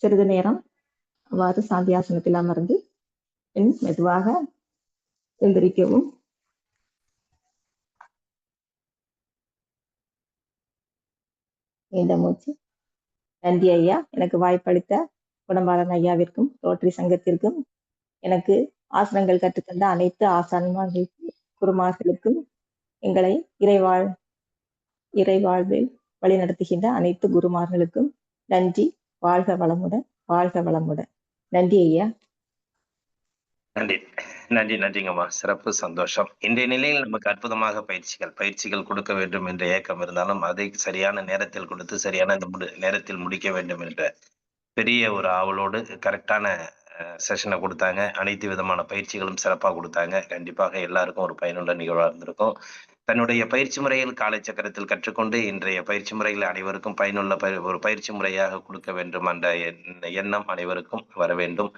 S3: சிறிது நேரம் அவ்வாறு சாந்தியாசனத்தில் அமர்ந்து பின் மெதுவாக எந்திரிக்கவும். நீண்ட மூச்சு. நன்றி ஐயா. எனக்கு வாய்ப்பளித்த குணம்பாளன் ஐயாவிற்கும் ரோட்டரி சங்கத்திற்கும் எனக்கு ஆசனங்கள் கற்றுத்தந்த அனைத்து ஆசான்மார்களுக்கும் குருமார்களுக்கும் எங்களை இறைவாழ்வில் வழிநடத்துகின்ற அனைத்து குருமார்களுக்கும் நன்றி. வாழ்க வளமுடன், வாழ்க வளமுடன். நன்றி ஐயா.
S1: நன்றி நன்றி நன்றிங்கம்மா. சிறப்பு, சந்தோஷம். இன்றைய நிலையில் நமக்கு அற்புதமாக பயிற்சிகள் கொடுக்க வேண்டும் என்ற ஏக்கம் இருந்தாலும் அதை சரியான நேரத்தில் கொடுத்து சரியான நேரத்தில் முடிக்க வேண்டும் என்ற பெரிய ஒரு ஆவலோடு கரெக்டான செஷனை கொடுத்தாங்க. அனைத்து விதமான பயிற்சிகளும் சிறப்பாக கொடுத்தாங்க. கண்டிப்பாக எல்லாருக்கும் ஒரு பயனுள்ள நிகழ்வாக இருந்திருக்கும். தன்னுடைய பயிற்சி முறையில் காலச்சக்கரத்தில் கற்றுக்கொண்டு இன்றைய பயிற்சி முறையில் அனைவருக்கும் பயனுள்ள ஒரு பயிற்சி முறையாக கொடுக்க வேண்டும் என்ற எண்ணம் அனைவருக்கும் வர வேண்டும்.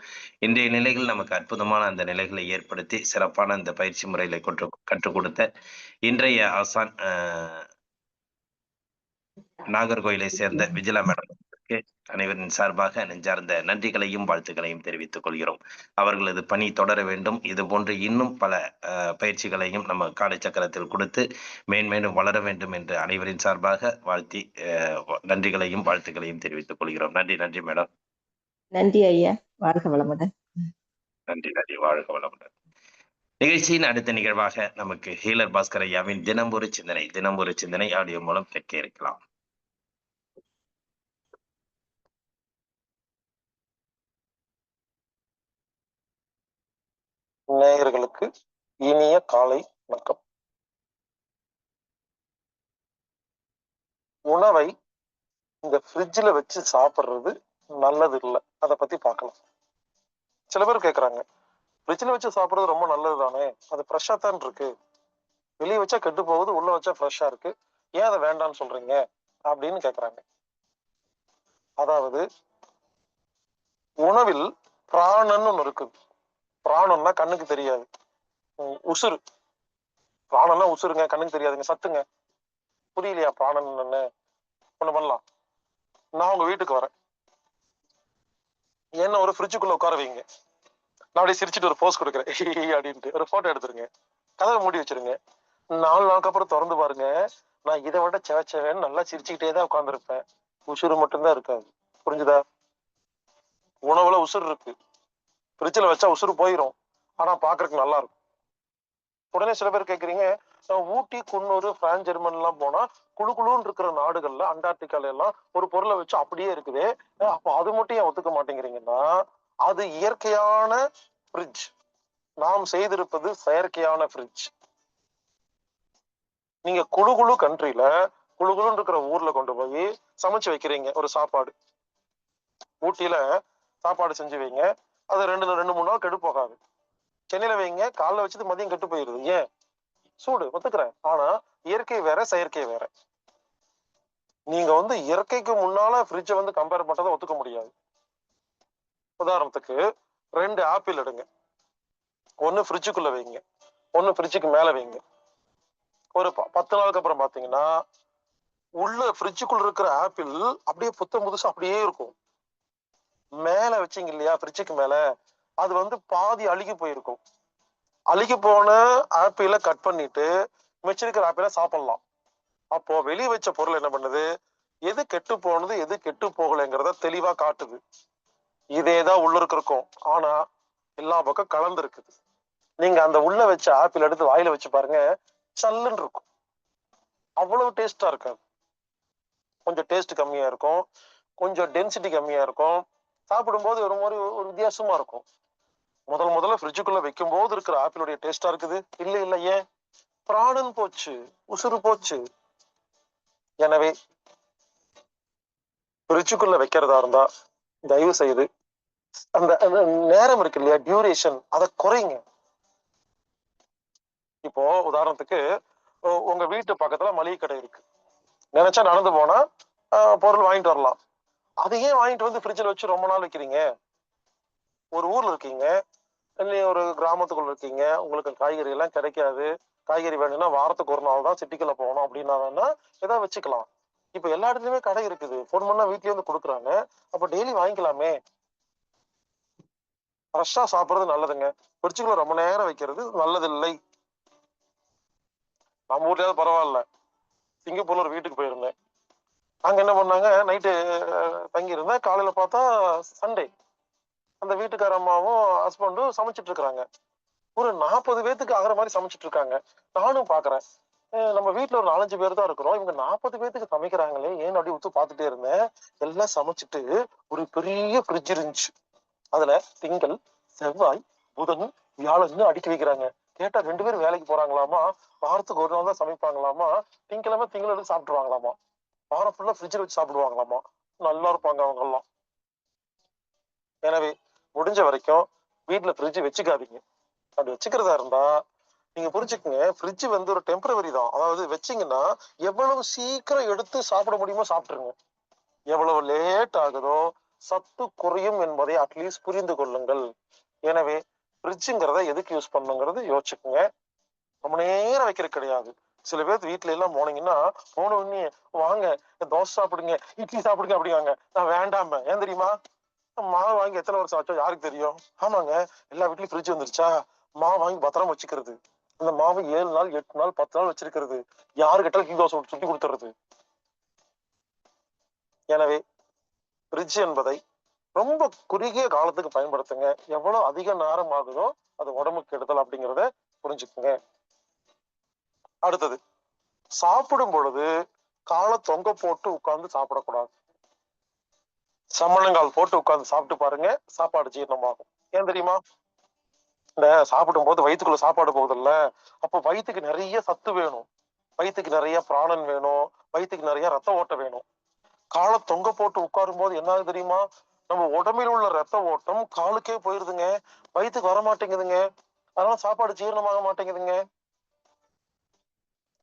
S1: இன்றைய நிலைகள் நமக்கு அற்புதமான அந்த நிலைகளை ஏற்படுத்தி சிறப்பான அந்த பயிற்சி முறைகளை கற்றுக் கொடுத்த இன்றைய ஆசான் நாகர்கோயிலை சேர்ந்த விஜிலா மேடம் அனைவரின் சார்பாக நெஞ்சார்ந்த நன்றிகளையும் வாழ்த்துக்களையும் தெரிவித்துக் கொள்கிறோம். அவர்களது பணி தொடர வேண்டும். இது போன்று இன்னும் பல பயிற்சிகளையும் நம்ம காலச்சக்கரத்தில் கொடுத்து மேன்மேலும் வளர வேண்டும் என்று அனைவரின் சார்பாக வாழ்த்தி நன்றிகளையும் வாழ்த்துக்களையும் தெரிவித்துக் கொள்கிறோம். நன்றி நன்றி மேடம்.
S3: நன்றி ஐயா. வாழ்க வளமுடன்.
S1: நன்றி நன்றி. வாழ்க வளமுடன். நிகழ்ச்சியின் அடுத்த நிகழ்வாக நமக்கு ஹீலர் பாஸ்கர் ஐயாவின் தினம் ஒரு சிந்தனை ஆடியோ மூலம் கேட்க இருக்கலாம்.
S4: நேயர்களுக்கு இனிய காலை வணக்கம். உணவை இந்த ஃப்ரிட்ஜில் வச்சு சாப்பிட்றது நல்லது இல்லை. அதை பத்தி பார்க்கலாம். சில பேர் கேட்குறாங்க, ஃப்ரிட்ஜில் வச்சு சாப்பிட்றது ரொம்ப நல்லது தானே, அது ஃப்ரெஷ்ஷாக தான் இருக்கு, வெளியே வச்சா கெட்டு போகுது, உள்ள வச்சா ஃப்ரெஷ்ஷாக இருக்கு, ஏன் அதை வேண்டாம்னு சொல்றீங்க அப்படின்னு கேட்குறாங்க. அதாவது உணவில் பிராணன்னு ஒன்று இருக்குது. பிராணம்னா கண்ணுக்கு தெரியாது, உசுறு. பிராணம்னா உசுருங்க, கண்ணுக்கு தெரியாதுங்க, சத்துங்க. புரியலையா பிராணன் என்னன்னு? ஒண்ணு பண்ணலாம். நான் உங்க வீட்டுக்கு வரேன், என்ன ஒரு ஃப்ரிட்ஜுக்குள்ள உட்கார வைங்க, நான் அப்படியே சிரிச்சுட்டு ஒரு போஸ் கொடுக்குறேன் அப்படின்ட்டு ஒரு போட்டோ எடுத்துருங்க, கதவை மூடி வச்சிருங்க. 4 நாளுக்கு அப்புறம் திறந்து பாருங்க, நான் இதை விட செவச்சேன்னு நல்லா சிரிச்சுக்கிட்டே தான் உட்காந்துருப்பேன். உசுறு மட்டும்தான் இருக்காது. புரிஞ்சுதா? உணவுல உசுறு இருக்கு, ஃப்ரிட்ஜில் வச்சா உசுறு போயிடும், ஆனா பாக்குறதுக்கு நல்லா இருக்கும். உடனே சில பேர் கேட்குறீங்க, ஊட்டி, குன்னூர், பிரான்ஸ், ஜெர்மன் எல்லாம் போனா குழுன்னு இருக்கிற நாடுகள்ல, அண்டார்டிகால எல்லாம் ஒரு பொருளை வச்சு அப்படியே இருக்குது, அப்போ அது மட்டும் ஏன் ஒத்துக்க மாட்டேங்கிறீங்கன்னா, அது இயற்கையான ஃப்ரிட்ஜ், நாம் செய்திருப்பது செயற்கையான ஃப்ரிட்ஜ். நீங்க குழு கண்ட்ரில குழுன்னு இருக்கிற ஊர்ல கொண்டு போய் சமைச்சு வைக்கிறீங்க ஒரு சாப்பாடு. ஊட்டியில சாப்பாடு செஞ்சு வைங்க, அது 2-3 நாள் கெட்டு போகாது. சென்னையில வைங்க, காலைல வச்சது மதியம் கெட்டு போயிருது. ஏன்? சூடு, ஒத்துக்கிறேன். ஆனா இயற்கை வேற, செயற்கை வேற. நீங்க இயற்கைக்கு முன்னால ஃப்ரிட்ஜை கம்பேர் பண்றதை ஒத்துக்க முடியாது. உதாரணத்துக்கு 2 ஆப்பிள் எடுங்க, ஒன்னு ஃப்ரிட்ஜுக்குள்ள வைங்க, ஒன்னு ஃப்ரிட்ஜுக்கு மேல வைங்க. ஒரு 10 நாளுக்கு அப்புறம் பாத்தீங்கன்னா உள்ள ஃப்ரிட்ஜுக்குள்ள இருக்கிற ஆப்பிள் அப்படியே புத்தம் புதுசா அப்படியே இருக்கும். மேல வச்சீங்க இல்லையா ஃப்ரிட்ஜுக்கு மேல, அது பாதி அழுகி போயிருக்கும். அழுகி போன ஆப்பிளை கட் பண்ணிட்டு மிச்சிருக்கிற ஆப்பிளை சாப்பிடலாம். அப்போ வெளியே வச்ச பொருள் என்ன பண்ணுது, எது கெட்டு போனது எது கெட்டு போகலைங்கிறத தெளிவா காட்டுது. இதேதான் உள்ள இருக்கும், ஆனா எல்லா பக்கம் கலந்து இருக்குது. நீங்க அந்த உள்ள வச்ச ஆப்பிள் எடுத்து வாயில வச்சு பாருங்க, சல்லுன்னு இருக்கும். அவ்வளவு டேஸ்டா இருக்காது. கொஞ்சம் டேஸ்ட் கம்மியா இருக்கும், கொஞ்சம் டென்சிட்டி கம்மியா இருக்கும். சாப்பிடும்போது ஒரு மாதிரி ஒரு வித்தியாசமா இருக்கும். முதல்ல ஃப்ரிட்ஜுக்குள்ள வைக்கும் போது இருக்கிற ஆப்பிளுடைய டேஸ்டா இருக்குது. இல்ல ஏன் பிராணன் போச்சு, உசுறு போச்சு. எனவே ஃப்ரிட்ஜுக்குள்ள வைக்கிறதா இருந்தா தயவு செய்து அந்த அந்த நேரம் இருக்கு இல்லையா, டியூரேஷன், அதை குறைங்க. இப்போ உதாரணத்துக்கு உங்க வீட்டு பக்கத்துல மளிகை கடை இருக்கு, நினைச்சா நடந்து போனா பொருள் வாங்கிட்டு வரலாம். அதையே வாங்கிட்டு வந்து ஃப்ரிட்ஜில் வச்சு ரொம்ப நாள் வைக்கிறீங்க. ஒரு ஊர்ல இருக்கீங்க, இல்லை ஒரு கிராமத்துக்குள்ள இருக்கீங்க, உங்களுக்கு காய்கறி எல்லாம் கிடைக்காது. காய்கறி வேணும்னா வாரத்துக்கு ஒரு நாள் தான் சிட்டிக்குள்ள போகணும் அப்படின்னா வேணா ஏதாவது வச்சுக்கலாம். இப்ப எல்லா இடத்துலயுமே கடை இருக்குது, ஃபோன் பண்ணா வீட்லயே வந்து கொடுக்குறாங்க. அப்ப டெய்லி வாங்கிக்கலாமே. ஃப்ரெஷ்ஷா சாப்பிடுறது நல்லதுங்க, ஃப்ரிட்ஜுக்குள்ள ரொம்ப நேரம் வைக்கிறது நல்லதில்லை. நம்ம ஊர்லயாவது பரவாயில்ல. சிங்கப்பூர்ல ஒரு வீட்டுக்கு போயிருந்தேன். அங்க என்ன பண்ணாங்க, நைட்டு தங்கி இருந்தேன். காலையில பார்த்தா சண்டே, அந்த வீட்டுக்கார அம்மாவும் ஹஸ்பண்டும் சமைச்சிட்டு இருக்கிறாங்க. ஒரு 40 பேத்துக்கு ஆகிற மாதிரி சமைச்சிட்டு இருக்காங்க. நானும் பாக்குறேன், நம்ம வீட்டுல ஒரு 4-5 பேர் தான் இருக்கிறோம், இவங்க 40 பேத்துக்கு சமைக்கிறாங்களே ஏன்னு அப்படி உத்து பார்த்துட்டே இருந்தேன். எல்லாம் சமைச்சிட்டு ஒரு பெரிய ஃப்ரிட்ஜ் இருந்துச்சு. அதுல திங்கள், செவ்வாய், புதன், வியாழன் அடுக்கி வைக்கிறாங்க. கேட்டா 2 பேரும் வேலைக்கு போறாங்களாமா, வாரத்துக்கு ஒரு நாள் தான் சமைப்பாங்களாமா, திங்கிழமை எடுத்து சாப்பிட்டுருவாங்களாமா, வாரம் ஃபுல்லா ஃப்ரிட்ஜில் வச்சு சாப்பிடுவாங்களாமா. நல்லா இருப்பாங்க அவங்க எல்லாம். எனவே முடிஞ்ச வரைக்கும் வீட்டுல ஃப்ரிட்ஜ் வச்சுக்காதீங்க. அப்படி வச்சுக்கிறதா இருந்தா நீங்க புரிஞ்சுக்கங்க, ஃப்ரிட்ஜ் வந்து ஒரு டெம்பரவரி தான். அதாவது வச்சீங்கன்னா எவ்வளவு சீக்கிரம் எடுத்து சாப்பிட முடியுமோ சாப்பிட்டுருங்க. எவ்வளவு லேட் ஆகுதோ சத்து குறையும் என்பதை அட்லீஸ்ட் புரிந்து கொள்ளுங்கள். எனவே ஃப்ரிட்ஜுங்கிறத எதுக்கு யூஸ் பண்ணுங்கிறது யோசிச்சுக்குங்க. ரொம்ப நேரம் வைக்கிறது கிடையாது. சில பேர் வீட்டுல எல்லாம் போனீங்கன்னா போன உடனே வாங்க தோசை சாப்பிடுங்க, இட்லி சாப்பிடுங்க அப்படிங்காங்க. நான் வேண்டாம. ஏன் தெரியுமா? மாவு வாங்கி எத்தனை வருஷம் ஆச்சோ யாருக்கு தெரியும். ஆமாங்க, எல்லா வீட்லயும் ஃப்ரிட்ஜ் வந்துருச்சா, மாவு வாங்கி பத்திரம் வச்சுக்கிறது. அந்த மாவு 7 நாள் 8 நாள் 10 நாள் வச்சிருக்கிறது. யாரு கிட்ட கீ தோசை சுட்டி கொடுத்துறது. எனவே ஃப்ரிட்ஜ் என்பதை ரொம்ப குறுகிய காலத்துக்கு பயன்படுத்துங்க. எவ்வளவு அதிக நேரம் ஆகுதோ அது உடம்புக்கு கெடுதல் அப்படிங்கிறத புரிஞ்சுக்குங்க. அடுத்தது, சாப்பிடும் பொழுது காலை தொங்க போட்டு உட்கார்ந்து சாப்பிடக்கூடாது. சமணங்கால் போட்டு உட்கார்ந்து சாப்பிட்டு பாருங்க, சாப்பாடு ஜீரணமாகும். ஏன் தெரியுமா? இந்த சாப்பிடும் போது வயிற்றுக்குள்ள சாப்பாடு போகுதுல்ல, அப்போ வயிற்றுக்கு நிறைய சத்து வேணும், வயிற்றுக்கு நிறைய பிராணன் வேணும், வயிற்றுக்கு நிறைய ரத்த ஓட்டம் வேணும். காலை தொங்க போட்டு உட்காரும் போது என்ன ஆகுது தெரியுமா? நம்ம உடம்பில் உள்ள ரத்த ஓட்டம் காலுக்கே போயிருதுங்க, வயிற்றுக்கு வர மாட்டேங்குதுங்க. அதனால சாப்பாடு ஜீரணமாக மாட்டேங்குதுங்க.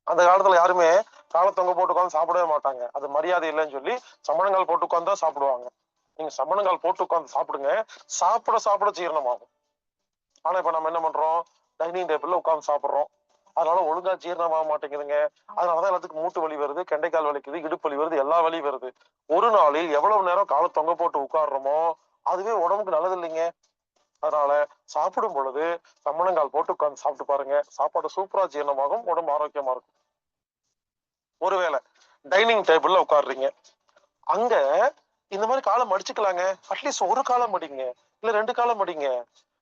S4: அந்த காலத்துல யாருமே காலை தொங்க போட்டு உட்காந்து சாப்பிடவே மாட்டாங்க. அது மரியாதை இல்லைன்னு சொல்லி சமணங்கால் போட்டு உட்காந்து தான் சாப்பிடுவாங்க. நீங்க சமணங்கால் போட்டு உட்காந்து சாப்பிடுங்க, சாப்பிட ஜீரணமாகும். ஆனா இப்ப நம்ம என்ன பண்றோம், டைனிங் டேபிள்ல உட்காந்து சாப்பிடுறோம், அதனால ஒழுங்கா ஜீரணமாக மாட்டேங்குதுங்க. அதனாலதான் எல்லாத்துக்கும் மூட்டு வலி வருது, கெண்டைக்கால் வலிக்குது, இடுப்பு வலி வருது, எல்லா வலியும் வருது. ஒரு நாளில் எவ்வளவு நேரம் காலை தொங்க போட்டு உட்காடுறோமோ அதுவே உடம்புக்கு நல்லது இல்லைங்க. அதனால சாப்பிடும் பொழுது சமணங்கால் போட்டு உட்காந்து சாப்பிட்டு பாருங்க, சாப்பாடு சூப்பரா ஜீரணமாகும், உடம்பு ஆரோக்கியமா இருக்கும். ஒருவேளை டைனிங் டேபிள்ல உட்காடுறீங்க, அங்க இந்த மாதிரி காலம் மடிச்சுக்கலாங்க. அட்லீஸ்ட் ஒரு காலம் மடிங்க, இல்ல 2 காலம் மடிங்க.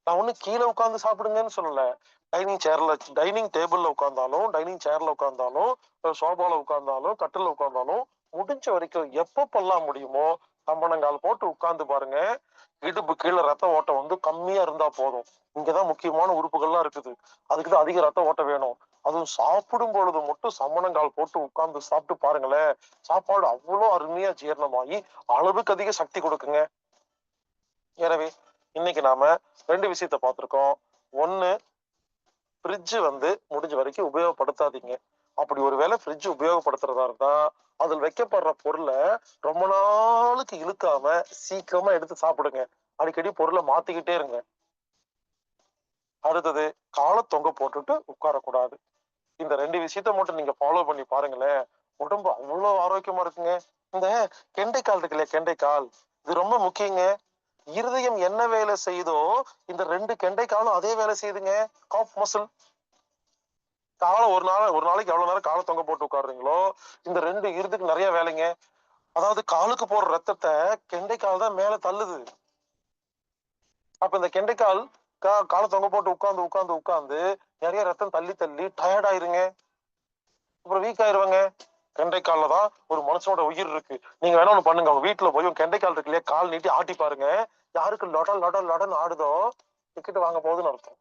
S4: நான் ஒண்ணு கீழே உட்காந்து சாப்பிடுங்கன்னு சொல்லல. டைனிங் டேபிள்ல உட்கார்ந்தாலும், டைனிங் சேர்ல உட்கார்ந்தாலும், சோபால உட்கார்ந்தாலும், கட்டில உட்கார்ந்தாலும் முடிஞ்ச வரைக்கும் எப்பப்பெல்லாம் முடியுமோ சம்பணங்கால் போட்டு உட்கார்ந்து பாருங்க. இடுப்பு கீழே ரத்த ஓட்டம் வந்து கம்மியா இருந்தா போதும். இங்கதான் முக்கியமான உறுப்புகள்லாம் இருக்குது, அதுக்குதான் அதிக ரத்த ஓட்டம் வேணும். அதுவும் சாப்பிடும் பொழுது மட்டும் சம்மணங்கால் போட்டு உட்கார்ந்து சாப்பிட்டு பாருங்களேன், சாப்பாடு அவ்வளவு அருமையா ஜீரணமாகி அளவுக்கு அதிக சக்தி கொடுக்குங்க. எனவே இன்னைக்கு நாம 2 விஷயத்த பார்த்திருக்கோம். ஒண்ணு, ஃப்ரிட்ஜ் வந்து முடிஞ்ச வரைக்கும் உபயோகப்படுத்தாதீங்க. அப்படி ஒருவேளை ஃப்ரிட்ஜ் உபயோகப்படுத்துறதா இருந்தா அதில் வைக்கப்படுற பொருளை ரொம்ப நாளுக்கு இழுக்காம சீக்கிரமா எடுத்து சாப்பிடுங்க. அடிக்கடி பொருளை மாத்திக்கிட்டே இருங்க. அடுத்தது, காலை தொங்க போட்டுட்டு உட்காரக்கூடாது. இந்த 2 விஷயத்த மட்டும் நீங்க ஃபாலோ பண்ணி பாருங்களேன், உடம்பு அவ்வளவு ஆரோக்கியமா இருக்குங்க. இந்த கெண்டைக்கால் இருக்குல்ல, கெண்டைக்கால், இது ரொம்ப முக்கியங்க. இருதயம் என்ன வேலை செய்யுதோ இந்த 2 கெண்டைக்காலும் அதே வேலை செய்யுதுங்க. Cough muscle. காலை ஒரு நாளைக்கு எவ்வளவு நேரம் காலை தொங்க போட்டு உட்காடுறீங்களோ இந்த 2 இருதுக்கு நிறைய வேலைங்க. அதாவது காலுக்கு போற ரத்தத்தை கெண்டைக்கால் தான் மேல தள்ளுது. அப்ப இந்த கெண்டைக்கால் காலை தொங்க போட்டு உட்கார்ந்து நிறைய ரத்தம் தள்ளி தள்ளி டயர்ட் ஆயிருங்க. அப்புறம் வீக் ஆயிருவாங்க. கெண்டைக்கால்ல தான் ஒரு மனுஷனோட உயிர் இருக்கு. நீங்க வேணா ஒண்ணு பண்ணுங்க, அவங்க வீட்டுல போய் கெண்டைக்கால் இருக்கு இல்லையா, கால் நீட்டி ஆட்டி பாருங்க. யாருக்கு லொடன்னு ஆடுதோ டிக்கெட் வாங்க போகுதுன்னு அர்த்தம்.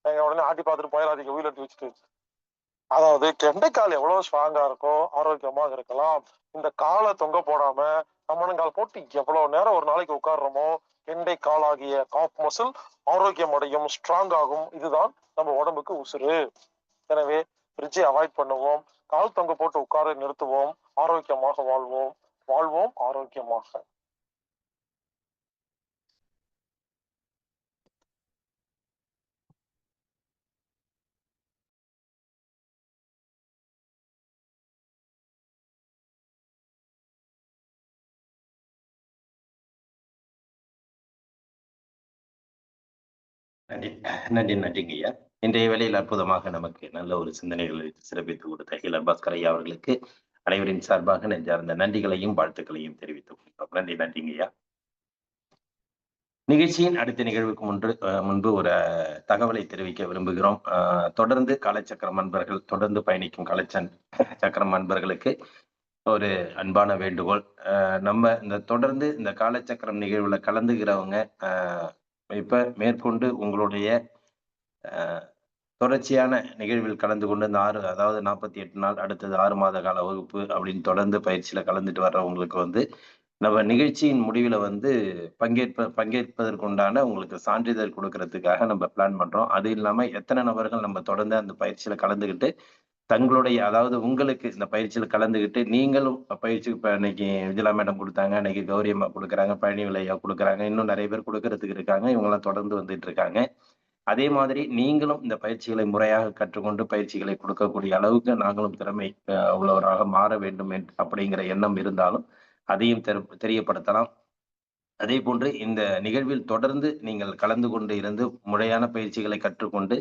S4: நீங்க உடனே ஆட்டி பார்த்துட்டு போயிடாதீங்க, உயிர் எடுத்து வச்சுட்டு. அதாவது கெண்டைக்கால் எவ்வளவு ஸ்ட்ராங்கா இருக்கோ ஆரோக்கியமாக இருக்கலாம். இந்த காலை தொங்க போடாம நம்மனங்கால் போட்டு எவ்வளவு நேரம் ஒரு நாளைக்கு உட்கார்றோமோ கெண்டை காலாகிய காப் மசில் ஆரோக்கியம் அடையும், ஸ்ட்ராங் ஆகும். இதுதான் நம்ம உடம்புக்கு உசுறு. எனவே ஃப்ரிட்ஜை அவாய்ட் பண்ணுவோம், கால் தொங்க போட்டு உட்கார நிறுத்துவோம், ஆரோக்கியமாக வாழ்வோம் ஆரோக்கியமாக.
S1: நன்றிங்க ஐயா. இன்றைய வேளையில் அற்புதமாக நமக்கு நல்ல ஒரு சிந்தனைகளை சிறப்பித்து கொடுத்த ஹீலர் பாஸ்கர் ஐயா அவர்களுக்கு அனைவரின் சார்பாக நெஞ்சார்ந்த நன்றிகளையும் வாழ்த்துக்களையும் தெரிவித்துக் கொள்கிறோம். நன்றிங்க ஐயா. நிகழ்ச்சியின் அடுத்த நிகழ்வுக்கு முன்பு ஒரு தகவலை தெரிவிக்க விரும்புகிறோம். தொடர்ந்து காலச்சக்கரம் அன்பர்கள், தொடர்ந்து பயணிக்கும் காலச்சக்கரம் அன்பர்களுக்கு ஒரு அன்பான வேண்டுகோள். நம்ம தொடர்ந்து இந்த காலச்சக்கரம் நிகழ்வுல கலந்துகிறவங்க இப்ப மேற்கொண்டு உங்களுடைய தொடர்ச்சியான நிகழ்வில் கலந்து கொண்டு இந்த 48 நாள், அடுத்தது 6 மாத கால வகுப்பு அப்படின்னு தொடர்ந்து பயிற்சியில கலந்துட்டு வர்றவங்களுக்கு நம்ம நிகழ்ச்சியின் முடிவுல பங்கேற்பதற்குண்டான உங்களுக்கு சான்றிதழ் கொடுக்கறதுக்காக நம்ம பிளான் பண்றோம். அது இல்லாம எத்தனை நபர்கள் நம்ம தொடர்ந்து அந்த பயிற்சியில கலந்துகிட்டு தங்களுடைய, அதாவது உங்களுக்கு இந்த பயிற்சியில கலந்துகிட்டு நீங்களும் பயிற்சி, இப்ப இன்னைக்கு விஜயலா மேடம் கொடுத்தாங்க, இன்னைக்கு கௌரி அம்மா கொடுக்குறாங்க, பழனிவேல் ஐயா கொடுக்குறாங்க, இன்னும் நிறைய பேர் கொடுக்கறதுக்கு இருக்காங்க. இவங்கெல்லாம் தொடர்ந்து வந்துட்டு இருக்காங்க. அதே மாதிரி நீங்களும் இந்த பயிற்சிகளை முறையாக கற்றுக்கொண்டு பயிற்சிகளை கொடுக்கக்கூடிய அளவுக்கு நாங்களும் திறமை உள்ளவராக மாற வேண்டும் அப்படிங்கிற எண்ணம் இருந்தாலும் அதையும் தெரியப்படுத்தலாம். அதே போன்று இந்த நிகழ்வில் தொடர்ந்து நீங்கள் கலந்து கொண்டு இருந்து முறையான பயிற்சிகளை கற்றுக்கொண்டு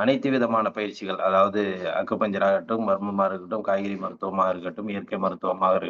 S1: அனைத்து விதமான பயிற்சிகள், அதாவது அக்குபஞ்சர் ஆகட்டும், மர்மமா இருக்கட்டும், காய்கறி மருத்துவமாக இருக்கட்டும், இயற்கை மருத்துவமாக இருக்கட்டும்,